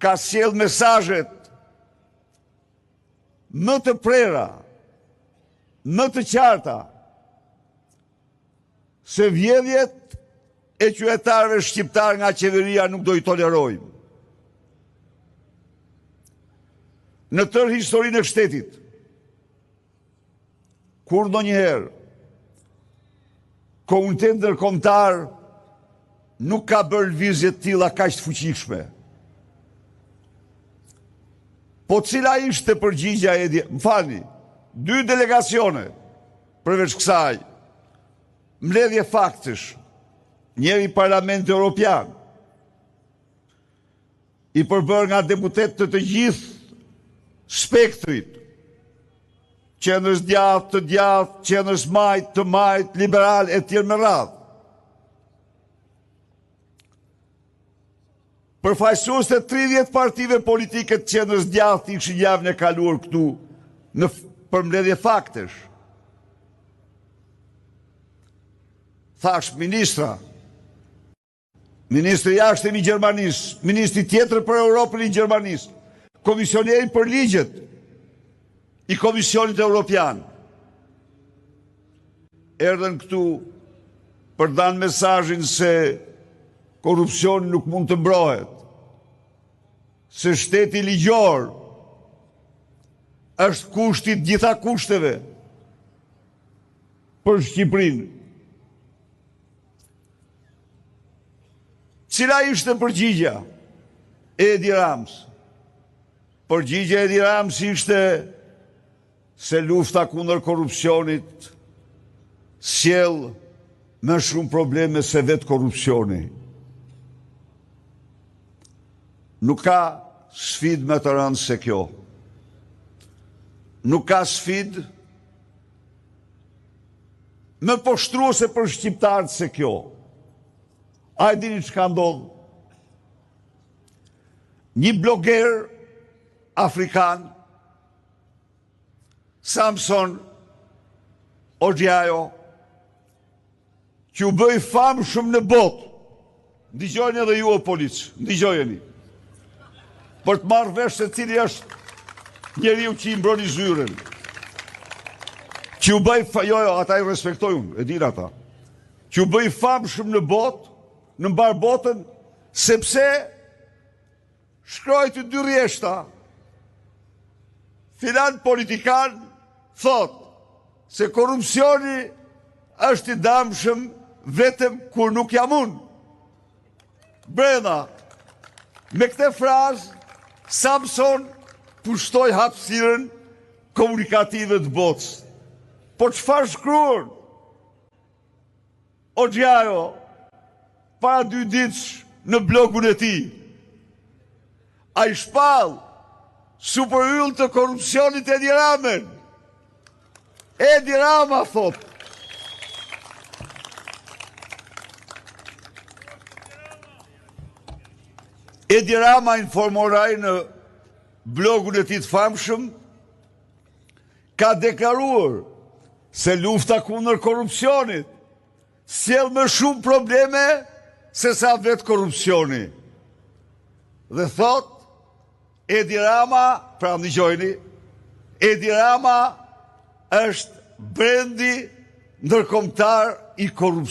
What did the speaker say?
ka sjell mesazhet më të prera, më të qarta, se vjedhjet e qytetarëve shqiptar nga qeveria nuk do i tolerojmë. Në tërë historinë e shtetit, kur ndonjëherë komuniteti ndërkombëtar nuk ka bërë lëvizje të tilla kaq të fuqishme. Po cila ishte përgjigjja e më falni, 2 delegacione përveç kësaj, mbledhje faktësh, njëri Parlamenti Evropian, i përbërë nga deputet të gjithë spektrit, qendrës djathtë, të djathtë, qendrës majtë, të majtë, liberal e tjerë me radhë. Përfaqësues të 30 partive politike të qendrës djathtë ishin javën e kaluar këtu në përmbledhje faktesh. Thash ministra, ministri jashtëm i Gjermanisë, ministri tjetër për Europën i Gjermanisë, komisioneri për ligjet i Komisionit Evropian, erdhen këtu për dhanë mesazhin se korrupsioni nuk mund të mbrohet, se shteti ligjor është kushti të gjitha kushteve për Shqipërinë. Cila ishte përgjigja e Edi Ramës? Përgjigja e Edi Ramës ishte se lufta kundër korrupsionit sjell më shumë probleme se vetë korrupsioni. Nuk ka sfidë më të rëndë se kjo. Nuk ka sfidë më poshtruese për shqiptarët se kjo. A e dini çka ndodh? Një bloger afrikan, Samson Oxhiajo, që u bëj famshëm në botë, ndigjojeni edhe ju o policë, ndigjojeni, për të marrë vesh se cili është njeriu që i mbroni zyrën, që u bëj, ata i respektoj unë, e din ata, që u bëj famshëm në botë, në mbar botën, sepse shkroi të 2 rjeshta. Filan politikan thot se korrupsioni është i dëmshëm vetëm kur nuk jam unë. Brenda, me këtë frazë, Samson pushtoi hapësirën komunikative të botës. Po çfarë shkruan? Oxhiajo, para 2 ditësh në blogun e tij, a i shpall super yll të korrupsionit Edi Ramën. Edi Rama thot. Edi Rama informoraj në blogun e tij të famshëm, ka deklaruar se lufta kundër korrupsionit sjell më shumë probleme se sa vetë korrupsioni. Dhe thot, Edi Rama, pra ndigjojeni, Edi Rama është brendi ndërkombëtar i korrupsionit.